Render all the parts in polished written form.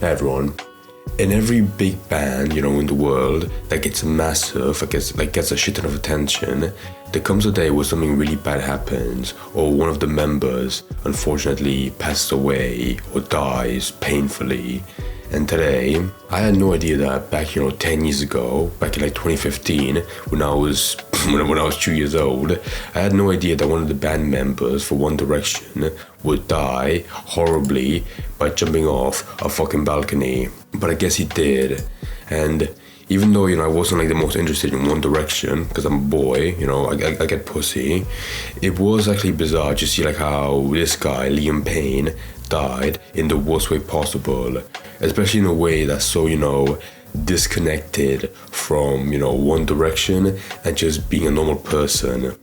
Hey everyone. In every big band, in the world that gets massive, gets a shit ton of attention, there comes a day where something really bad happens, or one of the members unfortunately passes away or dies painfully. And today, I had no idea that back, 10 years ago, back in 2015, when I was 2 years old, I had no idea that one of the band members for One Direction would die horribly by jumping off a fucking balcony. But I guess he did. And even though, I wasn't the most interested in One Direction, because I'm a boy, I get pussy, it was actually bizarre to see how this guy, Liam Payne, died in the worst way possible. Especially in a way that's so, disconnected from, One Direction and just being a normal person.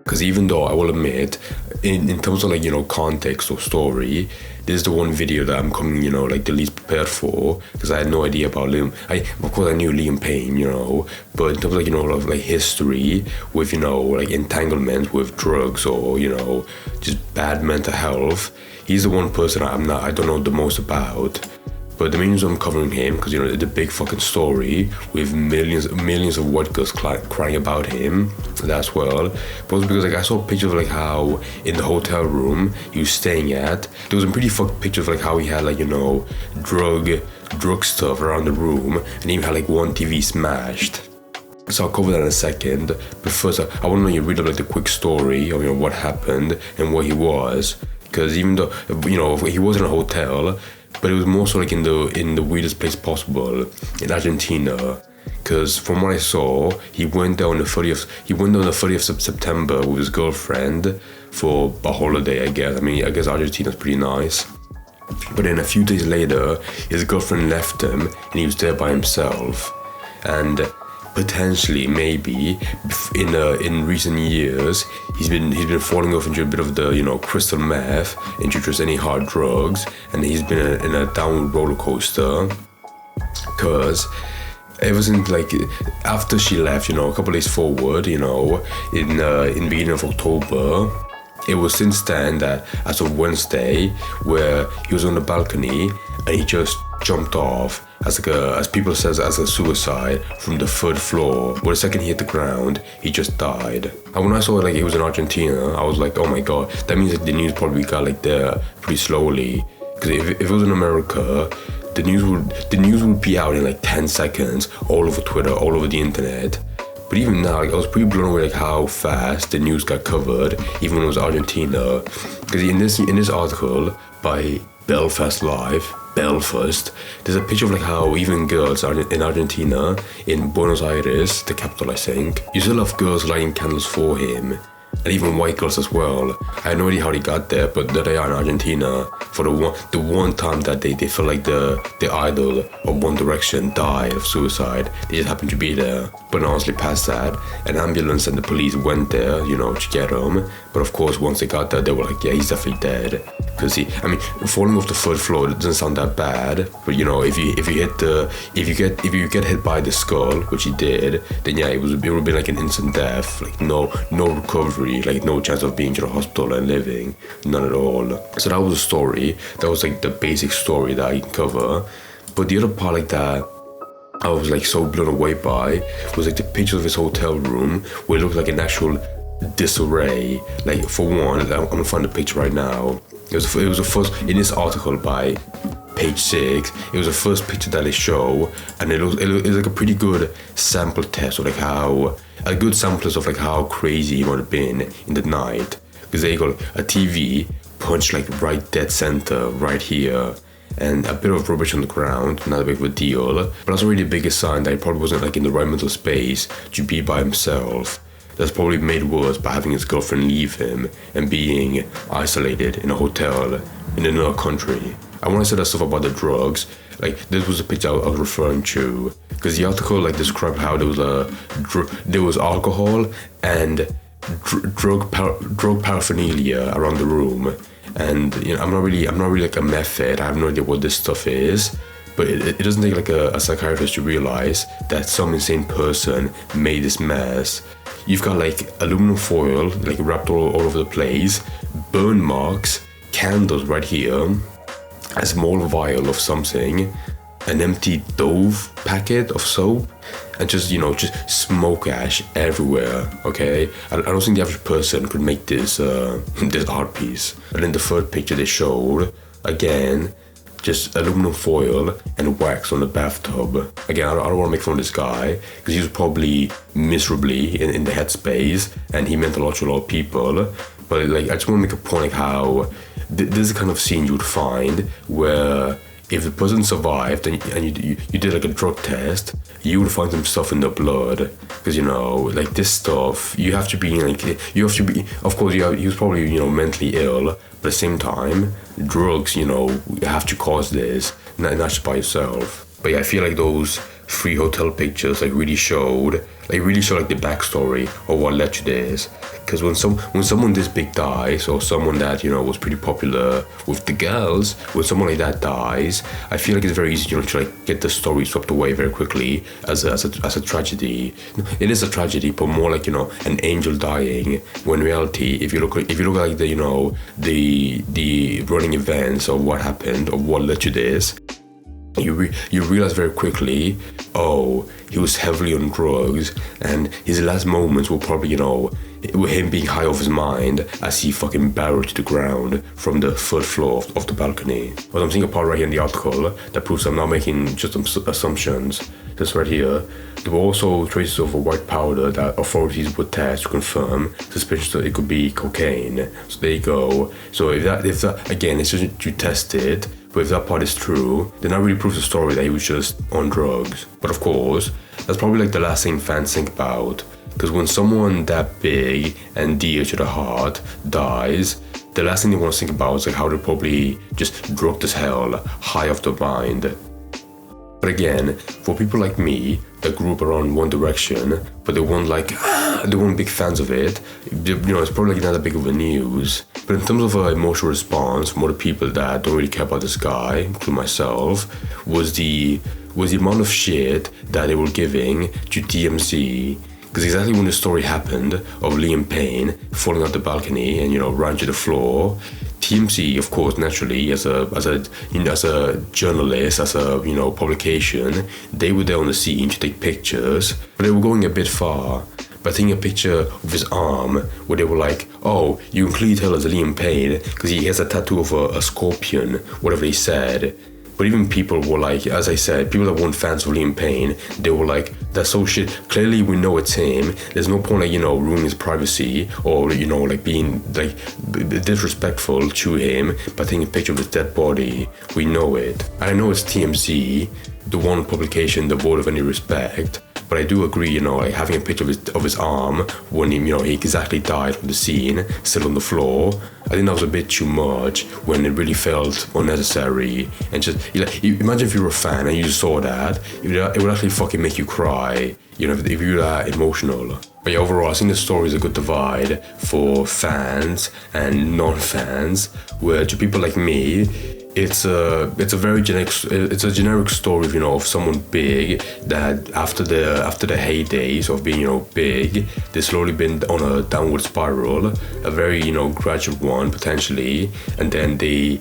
Because even though I will admit, in terms of context or story, this is the one video that I'm coming, the least prepared for, because I had no idea about Liam. Of course I knew Liam Payne, but in terms of history with, entanglement with drugs or, just bad mental health, he's the one person I don't know the most about. But the main reason I'm covering him, because it's a big fucking story with millions of white girls crying about him, that's well. But also because I saw pictures of how in the hotel room he was staying at, there was a pretty fucked picture of how he had drug stuff around the room, and he even had one TV smashed. So I'll cover that in a second. But first, I want to read up the quick story of what happened and where he was, because even though he was in a hotel. But it was more so in the weirdest place possible, in Argentina. Because from what I saw, he went down the 30th of September with his girlfriend for a holiday, I guess. I guess Argentina's pretty nice. But then a few days later, his girlfriend left him and he was there by himself. And potentially, maybe, in recent years, he's been falling off into a bit of the, crystal meth, into just any hard drugs, and he's been in a downward roller coaster. Cause ever since after she left, a couple days forward, in the beginning of October, it was since then that as of Wednesday, where he was on the balcony and he just jumped off as people says as a suicide from the third floor. But the second he hit the ground, he just died. And when I saw he was in Argentina, I was like, oh my god, that means the news probably got there pretty slowly. Because if it was in America, the news would be out in 10 seconds, all over Twitter, all over the internet. But even now, I was pretty blown away how fast the news got covered, even when it was Argentina. Because in this article by Belfast Live, Belfast, there's a picture of how even girls are in Argentina, in Buenos Aires, the capital I think, you still have girls lighting candles for him. And even white girls as well. I had no idea how they got there, but there they are in Argentina for the one time that they feel the idol of One Direction died of suicide. They just happened to be there. But honestly, past that, an ambulance and the police went there, to get him. But of course, once they got there, they were yeah, he's definitely dead. Because falling off the third floor, it doesn't sound that bad. But if you get hit by the skull, which he did, then yeah, it would have been an instant death. No recovery, no chance of being in a hospital and living, none at all. So that was a story. That was the basic story that I can cover. But the other part that I was so blown away by was the pictures of his hotel room where it looked like an actual disarray. For one, I'm gonna find the picture right now. It was the first in this article by page 6. It was the first picture that they show, and it was a pretty good sample test of how crazy he might have been in the night. Because they got a TV punched right dead center right here, and a bit of rubbish on the ground, not a big of a deal. But that's already the biggest sign that he probably wasn't in the right mental space to be by himself. That's probably made worse by having his girlfriend leave him and being isolated in a hotel in another country. I want to say that stuff about the drugs. This was the picture I was referring to, because the article described how there was alcohol and drug paraphernalia around the room. And I'm not really a meth head. I have no idea what this stuff is. But it doesn't take a psychiatrist to realize that some insane person made this mess. You've got aluminum foil wrapped all over the place, burn marks, candles right here, a small vial of something, an empty Dove packet of soap, and just smoke ash everywhere. Okay, I don't think the average person could make this this art piece. And then the third picture they showed, again, just aluminum foil and wax on the bathtub. Again, I don't want to make fun of this guy because he was probably miserably in the headspace, and he meant a lot to a lot of people. But like, I just want to make a point, like how this is the kind of scene you would find where if the person survived and you did like a drug test, you would find some stuff in the blood. Because like this stuff, you have to be, of course, he was probably mentally ill, but at the same time, drugs have to cause this, not just by yourself. But yeah, I feel like those 3 hotel pictures really showed the backstory of what led to this. Because when someone this big dies, or someone that was pretty popular with the girls, when someone like that dies, I feel like it's very easy to get the story swept away very quickly as a tragedy. It is a tragedy, but more like an angel dying. When in reality, if you look at like the running events of what happened, of what led to this, you realize very quickly, oh, he was heavily on drugs, and his last moments were probably, him being high off his mind as he fucking barreled to the ground from the 3rd floor of the balcony. But I'm seeing a part right here in the article that proves I'm not making just assumptions. Just right here, there were also traces of a white powder that authorities would test to confirm suspicions that it could be cocaine. So there you go. So if that again, it's just you test it. But if that part is true, then that really proves the story that he was just on drugs. But of course, that's probably like the last thing fans think about. Because when someone that big and dear to the heart dies, the last thing they want to think about is like how they're probably just drugged as hell, high off their mind. But again, for people like me that grew up around One Direction, but they weren't big fans of it, it's probably not that big of a news. But in terms of an emotional response from other people that don't really care about this guy, including myself, was the amount of shit that they were giving to TMZ. Because exactly when the story happened of Liam Payne falling out the balcony and ran to the floor, TMZ, of course, naturally, as a journalist, as a publication, they were there on the scene to take pictures, but they were going a bit far. By taking a picture of his arm, where they were like, oh, you can clearly tell it's Liam Payne because he has a tattoo of a scorpion, whatever they said. But even people were like, as I said, people that weren't fans of Liam Payne, they were like, that's so shit. Clearly we know it's him. There's no point ruining his privacy or, being disrespectful to him by taking a picture of his dead body. We know it. And I know it's TMZ, the one publication devoid of any respect. But I do agree, having a picture of his arm when he exactly died from the scene, still on the floor. I think that was a bit too much when it really felt unnecessary. And just, imagine if you were a fan and you saw that, it would actually fucking make you cry, if you were that emotional. But yeah, overall, I think the story is a good divide for fans and non-fans, where to people like me, it's a very generic story, of someone big that after the heydays of being, big, they've slowly been on a downward spiral, a very, gradual one potentially, and then they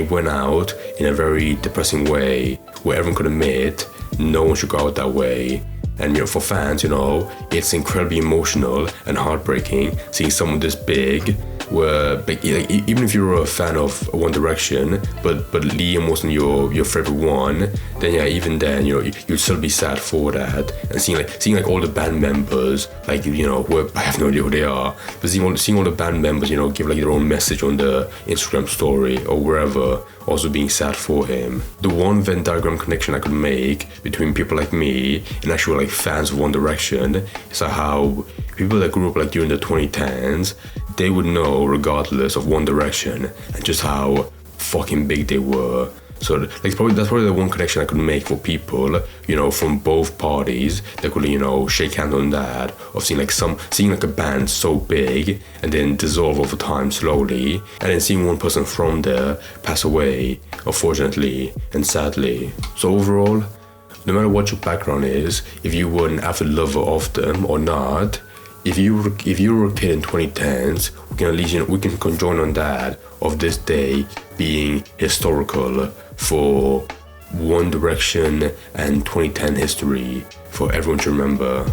went out in a very depressing way where everyone could admit no one should go out that way. And for fans, it's incredibly emotional and heartbreaking seeing someone this big. Where even if you're a fan of One Direction, but Liam wasn't your favorite one, then yeah, even then you'd still be sad for that. And seeing all the band members, who I have no idea who they are, but seeing all the band members, give their own message on the Instagram story or wherever, also being sad for him. The one Venn diagram connection I could make between people like me and actual fans of One Direction is how people that grew up during the 2010s, they would know regardless of One Direction and just how fucking big they were. So that's probably the one connection I could make for people, from both parties that could, shake hands on that, of seeing a band so big and then dissolve over time slowly, and then seeing one person from there pass away, unfortunately and sadly. So overall, no matter what your background is, if you were an avid lover of them or not, if you were a kid in 2010s, we can at least, we can conjoin on that of this day being historical for One Direction and 2010 history for everyone to remember.